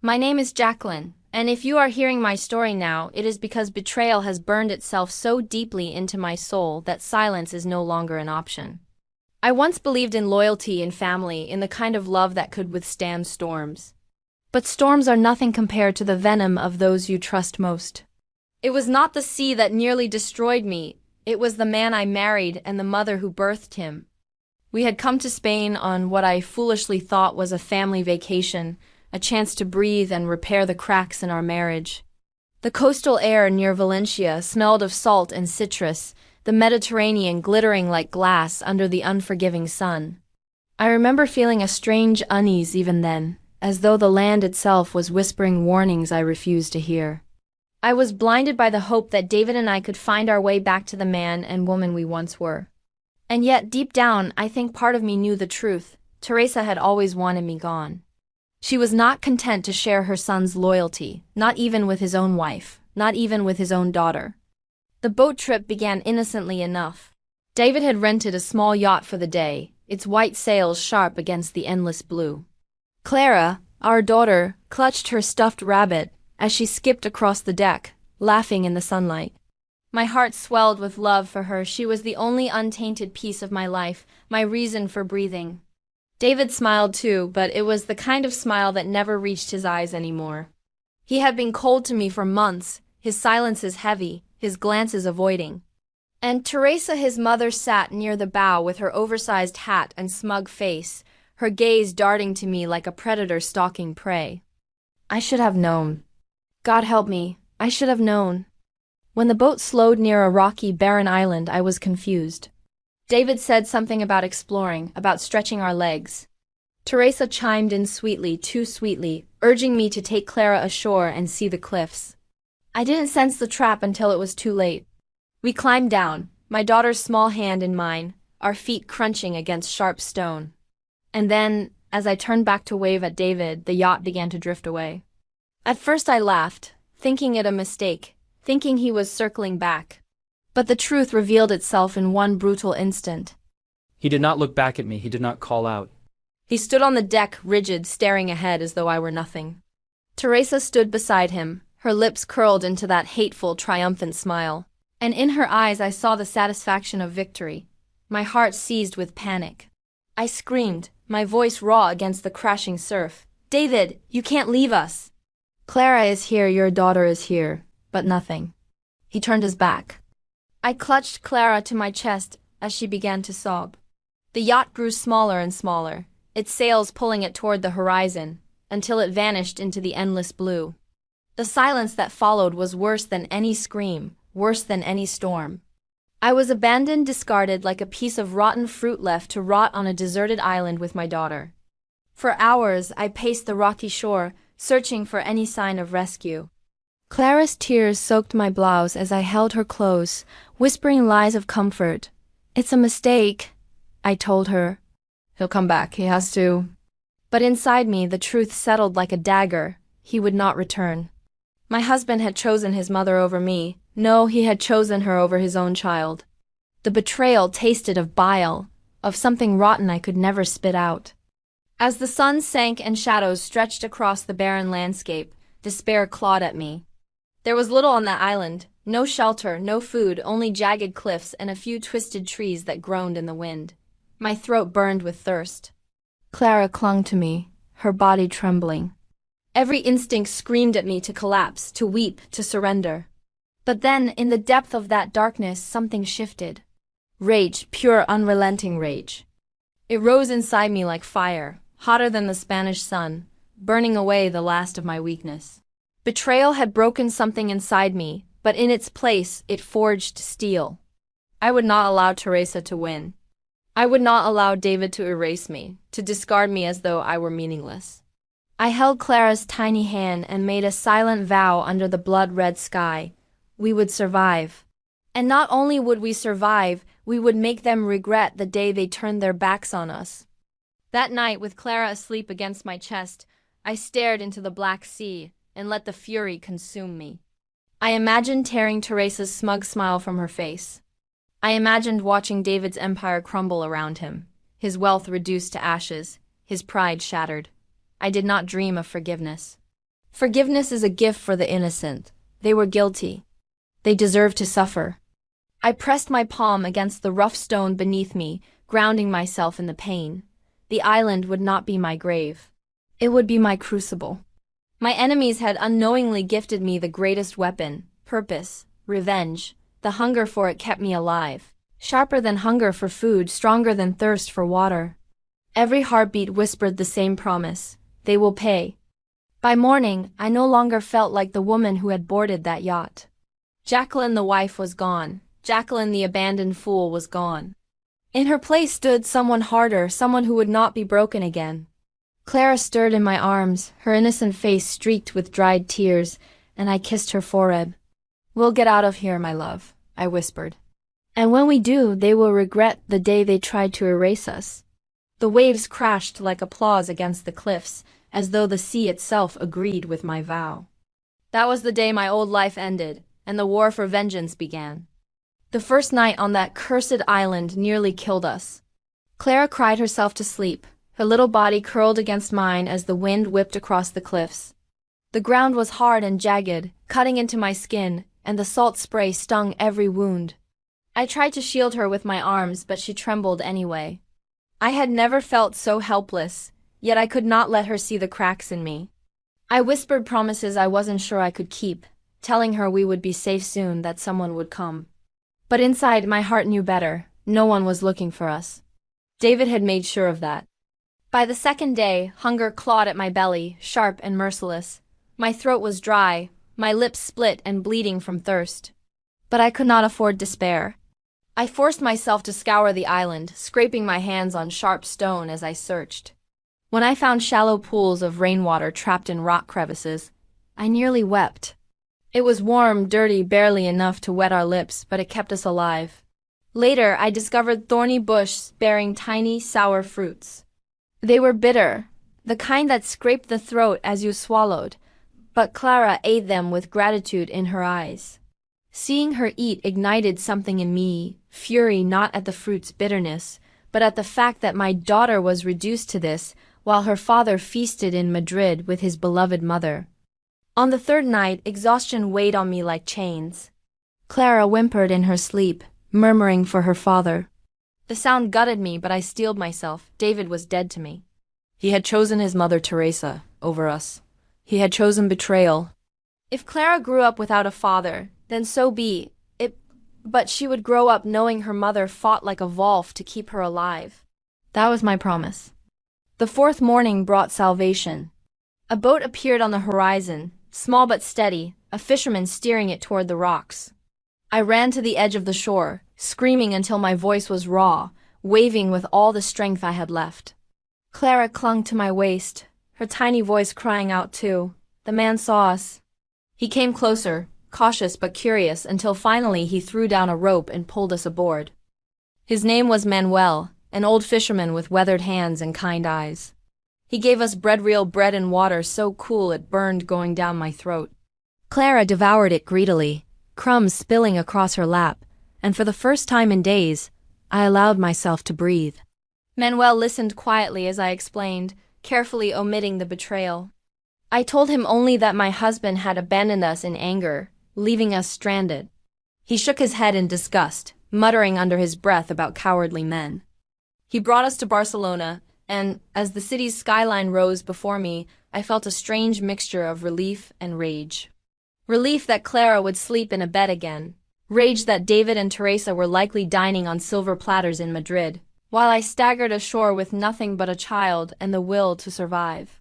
My name is Jacqueline, and if you are hearing my story now, it is because betrayal has burned itself so deeply into my soul that silence is no longer an option. I once believed in loyalty and family, in the kind of love that could withstand storms. But storms are nothing compared to the venom of those you trust most. It was not the sea that nearly destroyed me, it was the man I married and the mother who birthed him. We had come to Spain on what I foolishly thought was a family vacation, a chance to breathe and repair the cracks in our marriage. The coastal air near Valencia smelled of salt and citrus, the Mediterranean glittering like glass under the unforgiving sun. I remember feeling a strange unease even then, as though the land itself was whispering warnings I refused to hear. I was blinded by the hope that David and I could find our way back to the man and woman we once were. And yet, deep down, I think part of me knew the truth. Teresa had always wanted me gone. She was not content to share her son's loyalty, not even with his own wife, not even with his own daughter. The boat trip began innocently enough. David had rented a small yacht for the day, its white sails sharp against the endless blue. Clara, our daughter, clutched her stuffed rabbit as she skipped across the deck, laughing in the sunlight. My heart swelled with love for her. She was the only untainted piece of my life, my reason for breathing. David smiled too, but it was the kind of smile that never reached his eyes anymore. He had been cold to me for months, his silences heavy, his glances avoiding. And Teresa, his mother, sat near the bow with her oversized hat and smug face, her gaze darting to me like a predator stalking prey. I should have known. God help me, I should have known. When the boat slowed near a rocky, barren island, I was confused. David said something about exploring, about stretching our legs. Teresa chimed in sweetly, too sweetly, urging me to take Clara ashore and see the cliffs. I didn't sense the trap until it was too late. We climbed down, my daughter's small hand in mine, our feet crunching against sharp stone. And then, as I turned back to wave at David, the yacht began to drift away. At first I laughed, thinking it a mistake, thinking he was circling back. But the truth revealed itself in one brutal instant. He did not look back at me, he did not call out. He stood on the deck, rigid, staring ahead as though I were nothing. Teresa stood beside him, her lips curled into that hateful, triumphant smile. And in her eyes I saw the satisfaction of victory. My heart seized with panic. I screamed, my voice raw against the crashing surf. David, you can't leave us! Clara is here, your daughter is here, but nothing. He turned his back. I clutched Clara to my chest as she began to sob. The yacht grew smaller and smaller, its sails pulling it toward the horizon, until it vanished into the endless blue. The silence that followed was worse than any scream, worse than any storm. I was abandoned, discarded like a piece of rotten fruit left to rot on a deserted island with my daughter. For hours I paced the rocky shore, searching for any sign of rescue. Clara's tears soaked my blouse as I held her close, whispering lies of comfort. It's a mistake, I told her. He'll come back, he has to. But inside me the truth settled like a dagger. He would not return. My husband had chosen his mother over me. No, he had chosen her over his own child. The betrayal tasted of bile, of something rotten I could never spit out. As the sun sank and shadows stretched across the barren landscape, despair clawed at me. There was little on that island, no shelter, no food, only jagged cliffs and a few twisted trees that groaned in the wind. My throat burned with thirst. Clara clung to me, her body trembling. Every instinct screamed at me to collapse, to weep, to surrender. But then, in the depth of that darkness, something shifted. Rage, pure, unrelenting rage. It rose inside me like fire, hotter than the Spanish sun, burning away the last of my weakness. Betrayal had broken something inside me, but in its place, it forged steel. I would not allow Teresa to win. I would not allow David to erase me, to discard me as though I were meaningless. I held Clara's tiny hand and made a silent vow under the blood-red sky. We would survive. And not only would we survive, we would make them regret the day they turned their backs on us. That night, with Clara asleep against my chest, I stared into the black sea and let the fury consume me. I imagined tearing Teresa's smug smile from her face. I imagined watching David's empire crumble around him, his wealth reduced to ashes, his pride shattered. I did not dream of forgiveness. Forgiveness is a gift for the innocent. They were guilty. They deserved to suffer. I pressed my palm against the rough stone beneath me, grounding myself in the pain. The island would not be my grave. It would be my crucible. My enemies had unknowingly gifted me the greatest weapon, purpose, revenge. The hunger for it kept me alive. Sharper than hunger for food, stronger than thirst for water. Every heartbeat whispered the same promise: they will pay. By morning, I no longer felt like the woman who had boarded that yacht. Jacqueline the wife was gone. Jacqueline the abandoned fool was gone. In her place stood someone harder, someone who would not be broken again. Clara stirred in my arms, her innocent face streaked with dried tears, and I kissed her forehead. "We'll get out of here, my love," I whispered. "And when we do, they will regret the day they tried to erase us." The waves crashed like applause against the cliffs, as though the sea itself agreed with my vow. That was the day my old life ended, and the war for vengeance began. The first night on that cursed island nearly killed us. Clara cried herself to sleep, her little body curled against mine as the wind whipped across the cliffs. The ground was hard and jagged, cutting into my skin, and the salt spray stung every wound. I tried to shield her with my arms, but she trembled anyway. I had never felt so helpless, yet I could not let her see the cracks in me. I whispered promises I wasn't sure I could keep, telling her we would be safe soon, that someone would come. But inside, my heart knew better. No one was looking for us. David had made sure of that. By the second day, hunger clawed at my belly, sharp and merciless. My throat was dry, my lips split and bleeding from thirst. But I could not afford despair. I forced myself to scour the island, scraping my hands on sharp stone as I searched. When I found shallow pools of rainwater trapped in rock crevices, I nearly wept. It was warm, dirty, barely enough to wet our lips, but it kept us alive. Later, I discovered thorny bushes bearing tiny, sour fruits. They were bitter, the kind that scraped the throat as you swallowed, but Clara ate them with gratitude in her eyes. Seeing her eat ignited something in me, fury not at the fruit's bitterness, but at the fact that my daughter was reduced to this, while her father feasted in Madrid with his beloved mother. On the third night, exhaustion weighed on me like chains. Clara whimpered in her sleep, murmuring for her father. The sound gutted me, but I steeled myself. David was dead to me. He had chosen his mother Teresa over us. He had chosen betrayal. If Clara grew up without a father, then so be it, but she would grow up knowing her mother fought like a wolf to keep her alive. That was my promise. The fourth morning brought salvation. A boat appeared on the horizon, small but steady, a fisherman steering it toward the rocks. I ran to the edge of the shore, screaming until my voice was raw, waving with all the strength I had left. Clara clung to my waist, her tiny voice crying out too. The man saw us. He came closer, cautious but curious, until finally he threw down a rope and pulled us aboard. His name was Manuel, an old fisherman with weathered hands and kind eyes. He gave us real bread and water so cool it burned going down my throat. Clara devoured it greedily, crumbs spilling across her lap, and for the first time in days, I allowed myself to breathe. Manuel listened quietly as I explained, carefully omitting the betrayal. I told him only that my husband had abandoned us in anger, leaving us stranded. He shook his head in disgust, muttering under his breath about cowardly men. He brought us to Barcelona, and, as the city's skyline rose before me, I felt a strange mixture of relief and rage. Relief that Clara would sleep in a bed again. Rage that David and Teresa were likely dining on silver platters in Madrid, while I staggered ashore with nothing but a child and the will to survive.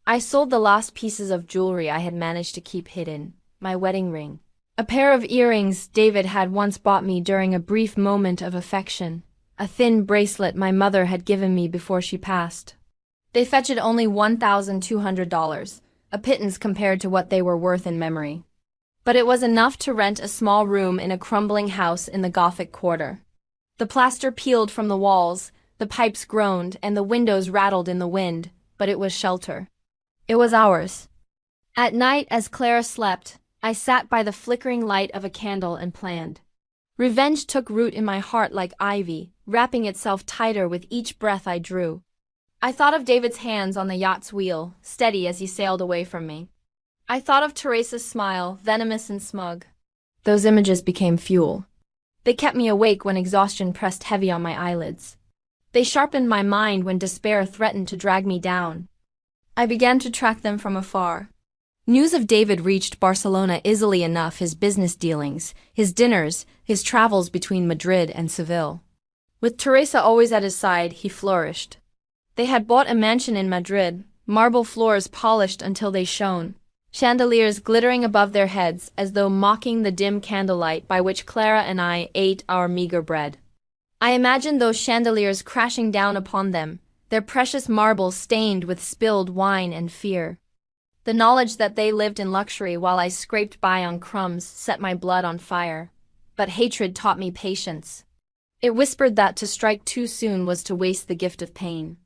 I sold the last pieces of jewelry I had managed to keep hidden, my wedding ring. A pair of earrings David had once bought me during a brief moment of affection. A thin bracelet my mother had given me before she passed. They fetched only $1,200, a pittance compared to what they were worth in memory. But it was enough to rent a small room in a crumbling house in the Gothic quarter. The plaster peeled from the walls, the pipes groaned, and the windows rattled in the wind, but it was shelter. It was ours. At night, as Clara slept, I sat by the flickering light of a candle and planned. Revenge took root in my heart like ivy, wrapping itself tighter with each breath I drew. I thought of David's hands on the yacht's wheel, steady as he sailed away from me. I thought of Teresa's smile, venomous and smug. Those images became fuel. They kept me awake when exhaustion pressed heavy on my eyelids. They sharpened my mind when despair threatened to drag me down. I began to track them from afar. News of David reached Barcelona easily enough: his business dealings, his dinners, his travels between Madrid and Seville. With Teresa always at his side, he flourished. They had bought a mansion in Madrid, marble floors polished until they shone, chandeliers glittering above their heads as though mocking the dim candlelight by which Clara and I ate our meager bread. I imagined those chandeliers crashing down upon them, their precious marble stained with spilled wine and fear. The knowledge that they lived in luxury while I scraped by on crumbs set my blood on fire. But hatred taught me patience. It whispered that to strike too soon was to waste the gift of pain.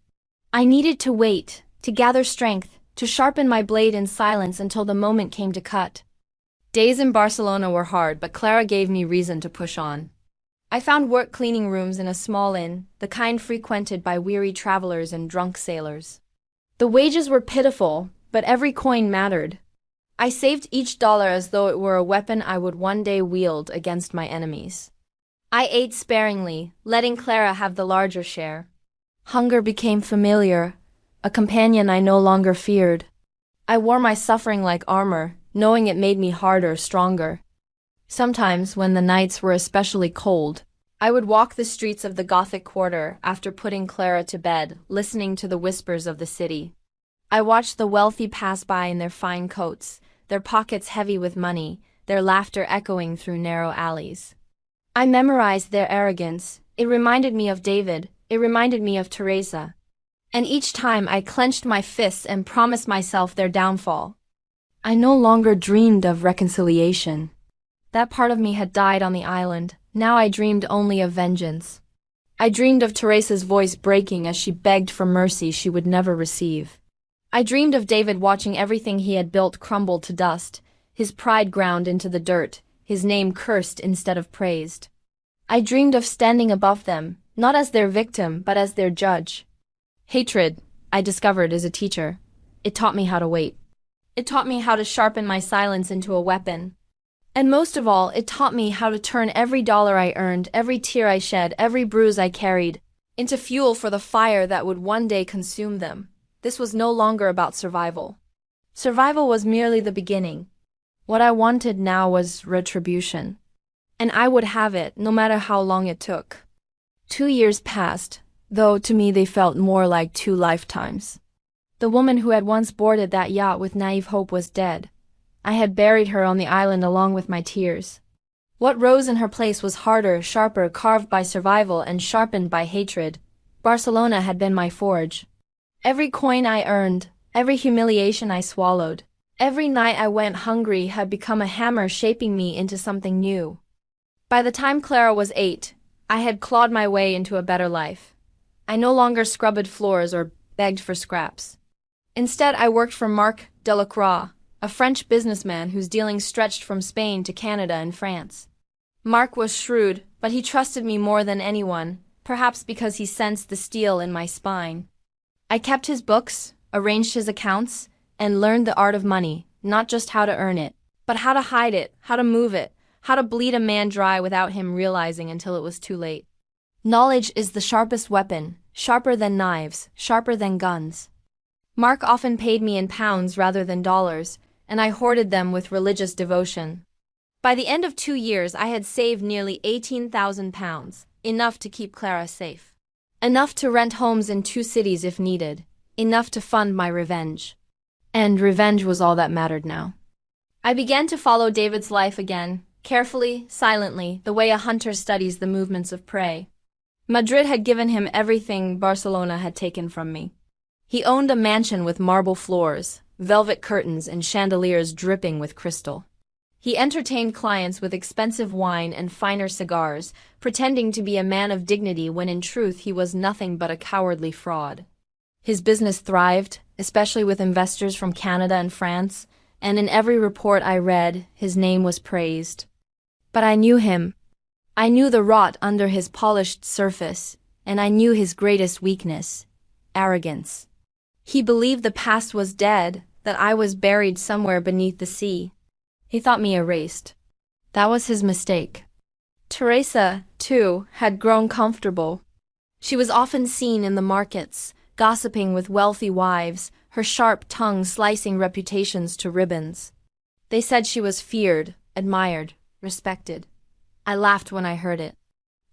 I needed to wait, to gather strength, to sharpen my blade in silence until the moment came to cut. Days in Barcelona were hard, but Clara gave me reason to push on. I found work cleaning rooms in a small inn, the kind frequented by weary travelers and drunk sailors. The wages were pitiful, but every coin mattered. I saved each dollar as though it were a weapon I would one day wield against my enemies. I ate sparingly, letting Clara have the larger share. Hunger became familiar, a companion I no longer feared. I wore my suffering like armor, knowing it made me harder, stronger. Sometimes, when the nights were especially cold, I would walk the streets of the Gothic quarter after putting Clara to bed, listening to the whispers of the city. I watched the wealthy pass by in their fine coats, their pockets heavy with money, their laughter echoing through narrow alleys. I memorized their arrogance. It reminded me of David, it reminded me of Teresa. And each time I clenched my fists and promised myself their downfall. I no longer dreamed of reconciliation. That part of me had died on the island. Now I dreamed only of vengeance. I dreamed of Teresa's voice breaking as she begged for mercy she would never receive. I dreamed of David watching everything he had built crumble to dust, his pride ground into the dirt, his name cursed instead of praised. I dreamed of standing above them, not as their victim but as their judge. Hatred, I discovered, is a teacher. It taught me how to wait. It taught me how to sharpen my silence into a weapon. And most of all, it taught me how to turn every dollar I earned, every tear I shed, every bruise I carried, into fuel for the fire that would one day consume them. This was no longer about survival. Survival was merely the beginning. What I wanted now was retribution. And I would have it, no matter how long it took. 2 years passed, though to me they felt more like 2 lifetimes. The woman who had once boarded that yacht with naive hope was dead. I had buried her on the island along with my tears. What rose in her place was harder, sharper, carved by survival and sharpened by hatred. Barcelona had been my forge. Every coin I earned, every humiliation I swallowed, every night I went hungry had become a hammer shaping me into something new. By the time Clara was 8, I had clawed my way into a better life. I no longer scrubbed floors or begged for scraps. Instead, I worked for Marc Delacroix, a French businessman whose dealings stretched from Spain to Canada and France. Marc was shrewd, but he trusted me more than anyone, perhaps because he sensed the steel in my spine. I kept his books, arranged his accounts, and learned the art of money, not just how to earn it, but how to hide it, how to move it, how to bleed a man dry without him realizing until it was too late. Knowledge is the sharpest weapon, sharper than knives, sharper than guns. Marc often paid me in pounds rather than dollars, and I hoarded them with religious devotion. By the end of 2 years, I had saved nearly £18,000, enough to keep Clara safe. Enough to rent homes in 2 cities if needed, enough to fund my revenge. And revenge was all that mattered now. I began to follow David's life again, carefully, silently, the way a hunter studies the movements of prey. Madrid had given him everything Barcelona had taken from me. He owned a mansion with marble floors, velvet curtains, and chandeliers dripping with crystal. He entertained clients with expensive wine and finer cigars, pretending to be a man of dignity when in truth he was nothing but a cowardly fraud. His business thrived, especially with investors from Canada and France, and in every report I read, his name was praised. But I knew him. I knew the rot under his polished surface, and I knew his greatest weakness: arrogance. He believed the past was dead, that I was buried somewhere beneath the sea. He thought me erased. That was his mistake. Teresa, too, had grown comfortable. She was often seen in the markets, gossiping with wealthy wives, her sharp tongue slicing reputations to ribbons. They said she was feared, admired, respected. I laughed when I heard it.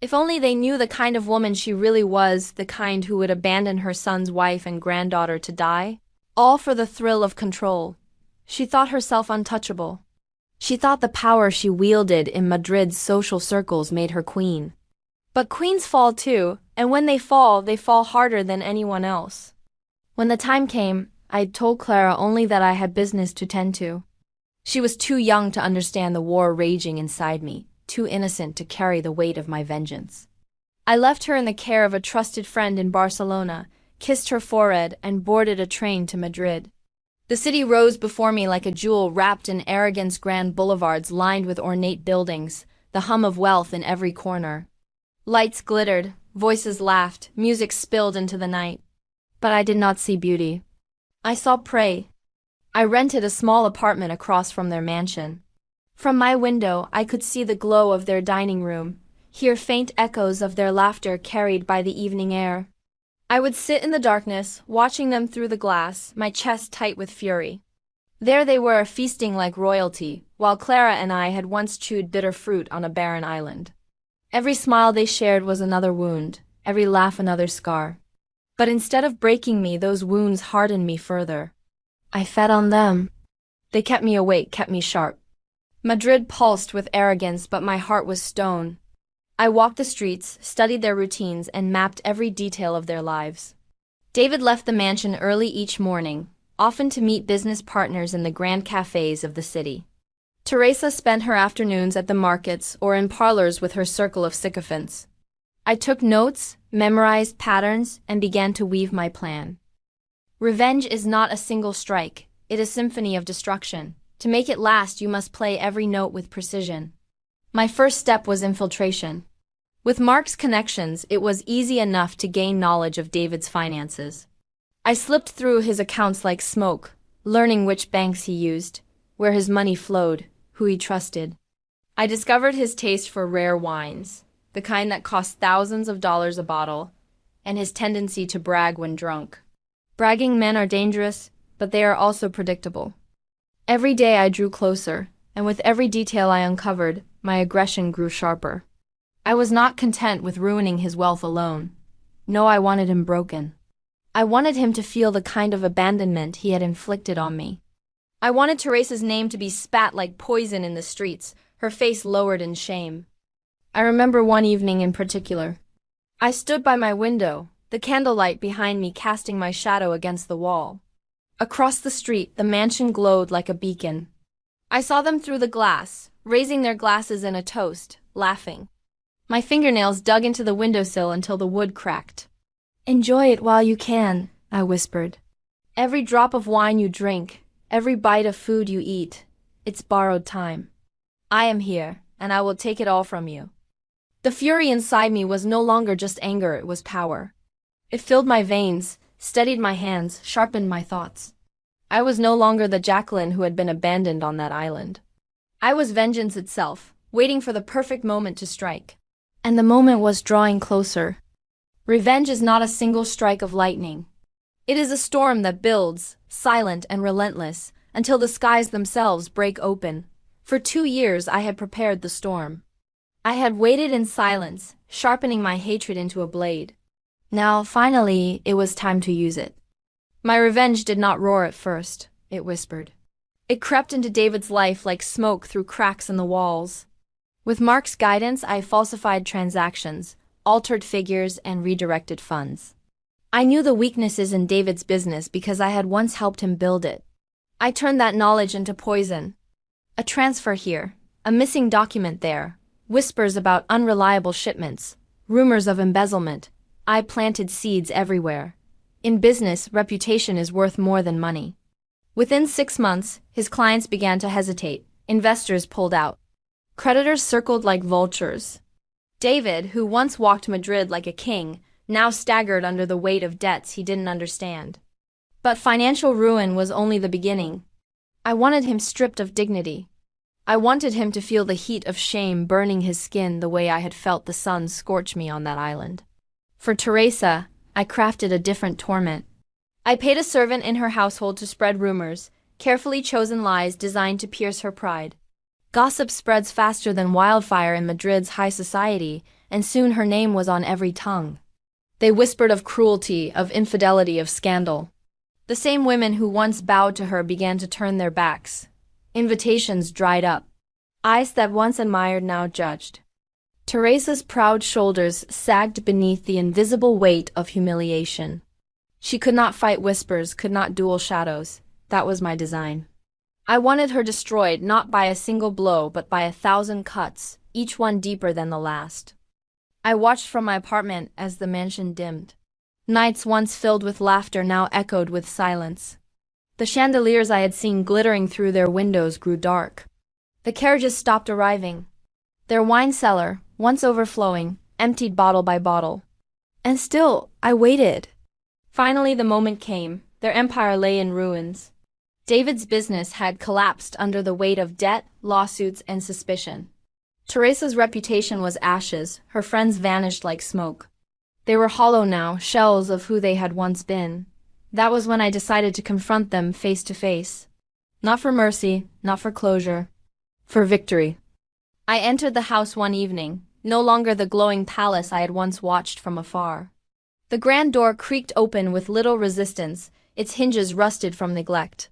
If only they knew the kind of woman she really was, the kind who would abandon her son's wife and granddaughter to die, all for the thrill of control. She thought herself untouchable. She thought the power she wielded in Madrid's social circles made her queen. But queens fall too, and when they fall harder than anyone else. When the time came, I'd told Clara only that I had business to tend to. She was too young to understand the war raging inside me, too innocent to carry the weight of my vengeance. I left her in the care of a trusted friend in Barcelona, kissed her forehead, and boarded a train to Madrid. The city rose before me like a jewel wrapped in Aragon's grand boulevards lined with ornate buildings, the hum of wealth in every corner. Lights glittered, voices laughed, music spilled into the night. But I did not see beauty. I saw prey. I rented a small apartment across from their mansion. From my window, I could see the glow of their dining room, hear faint echoes of their laughter carried by the evening air. I would sit in the darkness, watching them through the glass, my chest tight with fury. There they were, feasting like royalty, while Clara and I had once chewed bitter fruit on a barren island. Every smile they shared was another wound, every laugh another scar. But instead of breaking me, those wounds hardened me further. I fed on them. They kept me awake, kept me sharp. Madrid pulsed with arrogance, but my heart was stone. I walked the streets, studied their routines, and mapped every detail of their lives. David left the mansion early each morning, often to meet business partners in the grand cafes of the city. Teresa spent her afternoons at the markets or in parlors with her circle of sycophants. I took notes, memorized patterns, and began to weave my plan. Revenge is not a single strike, it is a symphony of destruction. To make it last, you must play every note with precision. My first step was infiltration. With Mark's connections, it was easy enough to gain knowledge of David's finances. I slipped through his accounts like smoke, learning which banks he used, where his money flowed, who he trusted. I discovered his taste for rare wines, the kind that cost thousands of dollars a bottle, and his tendency to brag when drunk. Bragging men are dangerous, but they are also predictable. Every day I drew closer, and with every detail I uncovered, my aggression grew sharper. I was not content with ruining his wealth alone. No, I wanted him broken. I wanted him to feel the kind of abandonment he had inflicted on me. I wanted Teresa's name to be spat like poison in the streets, her face lowered in shame. I remember one evening in particular. I stood by my window, the candlelight behind me casting my shadow against the wall. Across the street, the mansion glowed like a beacon. I saw them through the glass, raising their glasses in a toast, laughing. My fingernails dug into the windowsill until the wood cracked. "Enjoy it while you can," I whispered. "Every drop of wine you drink, every bite of food you eat, it's borrowed time. I am here, and I will take it all from you." The fury inside me was no longer just anger, it was power. It filled my veins, steadied my hands, sharpened my thoughts. I was no longer the Jacqueline who had been abandoned on that island. I was vengeance itself, waiting for the perfect moment to strike. And the moment was drawing closer. Revenge is not a single strike of lightning. It is a storm that builds, silent and relentless, until the skies themselves break open. For 2 years I had prepared the storm. I had waited in silence, sharpening my hatred into a blade. Now, finally, it was time to use it. My revenge did not roar at first, it whispered. It crept into David's life like smoke through cracks in the walls. With Mark's guidance, I falsified transactions, altered figures, and redirected funds. I knew the weaknesses in David's business because I had once helped him build it. I turned that knowledge into poison. A transfer here, a missing document there, whispers about unreliable shipments, rumors of embezzlement. I planted seeds everywhere. In business, reputation is worth more than money. Within 6 months, his clients began to hesitate. Investors pulled out. Creditors circled like vultures. David, who once walked Madrid like a king, now staggered under the weight of debts he didn't understand. But financial ruin was only the beginning. I wanted him stripped of dignity. I wanted him to feel the heat of shame burning his skin the way I had felt the sun scorch me on that island. For Teresa, I crafted a different torment. I paid a servant in her household to spread rumors, carefully chosen lies designed to pierce her pride. Gossip spreads faster than wildfire in Madrid's high society, and soon her name was on every tongue. They whispered of cruelty, of infidelity, of scandal. The same women who once bowed to her began to turn their backs. Invitations dried up. Eyes that once admired now judged. Teresa's proud shoulders sagged beneath the invisible weight of humiliation. She could not fight whispers, could not duel shadows. That was my design. I wanted her destroyed not by a single blow but by 1,000 cuts, each one deeper than the last. I watched from my apartment as the mansion dimmed. Nights once filled with laughter now echoed with silence. The chandeliers I had seen glittering through their windows grew dark. The carriages stopped arriving. Their wine cellar, once overflowing, emptied bottle by bottle. And still, I waited. Finally the moment came. Their empire lay in ruins. David's business had collapsed under the weight of debt, lawsuits, and suspicion. Teresa's reputation was ashes, her friends vanished like smoke. They were hollow now, shells of who they had once been. That was when I decided to confront them face to face. Not for mercy, not for closure. For victory. I entered the house one evening, no longer the glowing palace I had once watched from afar. The grand door creaked open with little resistance, its hinges rusted from neglect.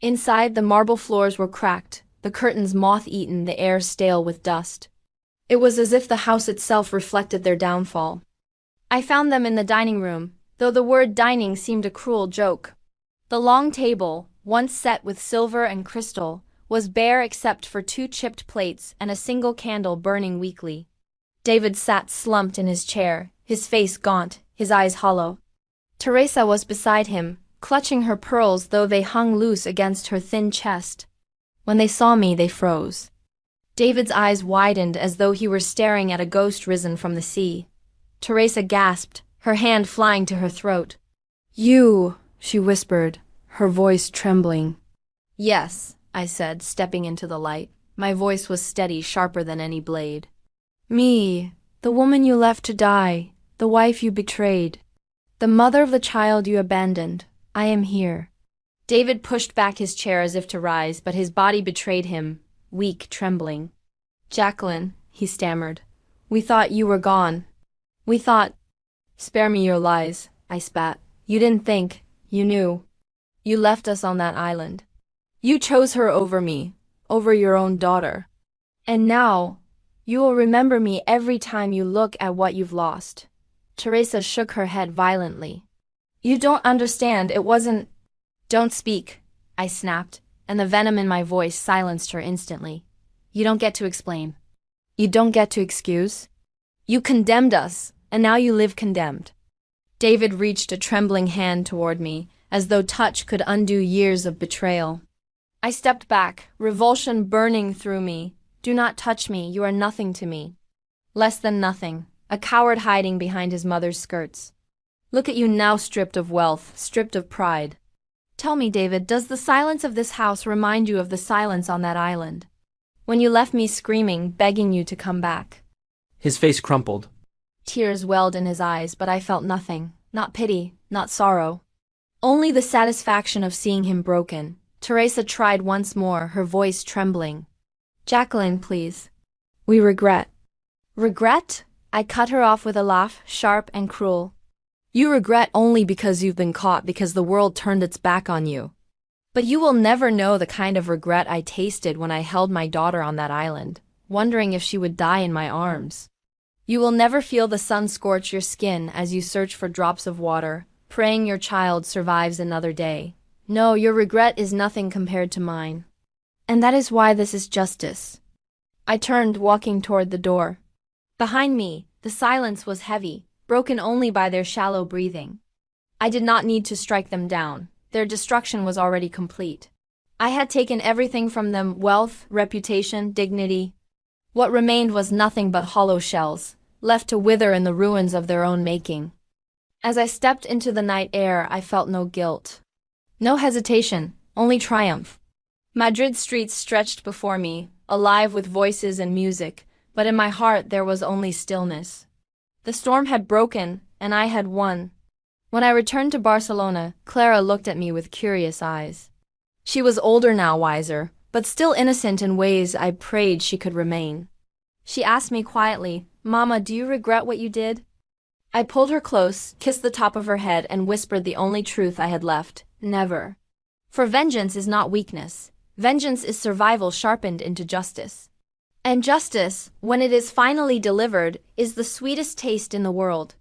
Inside, the marble floors were cracked, the curtains moth-eaten, the air stale with dust. It was as if the house itself reflected their downfall. I found them in the dining room, though the word dining seemed a cruel joke. The long table, once set with silver and crystal, was bare except for 2 chipped plates and a single candle burning weakly. David sat slumped in his chair, his face gaunt, his eyes hollow. Teresa was beside him, clutching her pearls though they hung loose against her thin chest. When they saw me, they froze. David's eyes widened as though he were staring at a ghost risen from the sea. Teresa gasped, her hand flying to her throat. "You," she whispered, her voice trembling. "Yes," I said, stepping into the light. My voice was steady, sharper than any blade. "Me, the woman you left to die, the wife you betrayed, the mother of the child you abandoned. I am here." David pushed back his chair as if to rise, but his body betrayed him, weak, trembling. "Jacqueline," he stammered, "we thought you were gone. We thought—" "Spare me your lies," I spat. "You didn't think, you knew. You left us on that island. You chose her over me, over your own daughter. And now, you will remember me every time you look at what you've lost." Teresa shook her head violently. "You don't understand, it wasn't—" "Don't speak," I snapped, and the venom in my voice silenced her instantly. "You don't get to explain. You don't get to excuse. You condemned us, and now you live condemned." David reached a trembling hand toward me, as though touch could undo years of betrayal. I stepped back, revulsion burning through me. "Do not touch me, you are nothing to me." Less than nothing, a coward hiding behind his mother's skirts. Look at you now, stripped of wealth, stripped of pride. Tell me, David, does the silence of this house remind you of the silence on that island? When you left me screaming, begging you to come back. His face crumpled. Tears welled in his eyes, but I felt nothing. Not pity, not sorrow. Only the satisfaction of seeing him broken. Teresa tried once more, her voice trembling. "Jacqueline, please. We regret." "Regret?" I cut her off with a laugh, sharp and cruel. "You regret only because you've been caught, because the world turned its back on you. But you will never know the kind of regret I tasted when I held my daughter on that island, wondering if she would die in my arms. You will never feel the sun scorch your skin as you search for drops of water, praying your child survives another day. No, your regret is nothing compared to mine. And that is why this is justice." I turned, walking toward the door. Behind me, the silence was heavy, broken only by their shallow breathing. I did not need to strike them down. Their destruction was already complete. I had taken everything from them: wealth, reputation, dignity. What remained was nothing but hollow shells, left to wither in the ruins of their own making. As I stepped into the night air, I felt no guilt. No hesitation, only triumph. Madrid's streets stretched before me, alive with voices and music, but in my heart there was only stillness. The storm had broken, and I had won. When I returned to Barcelona, Clara looked at me with curious eyes. She was older now, wiser, but still innocent in ways I prayed she could remain. She asked me quietly, "Mama, do you regret what you did?" I pulled her close, kissed the top of her head, and whispered the only truth I had left: never. For vengeance is not weakness. Vengeance is survival sharpened into justice. And justice, when it is finally delivered, is the sweetest taste in the world.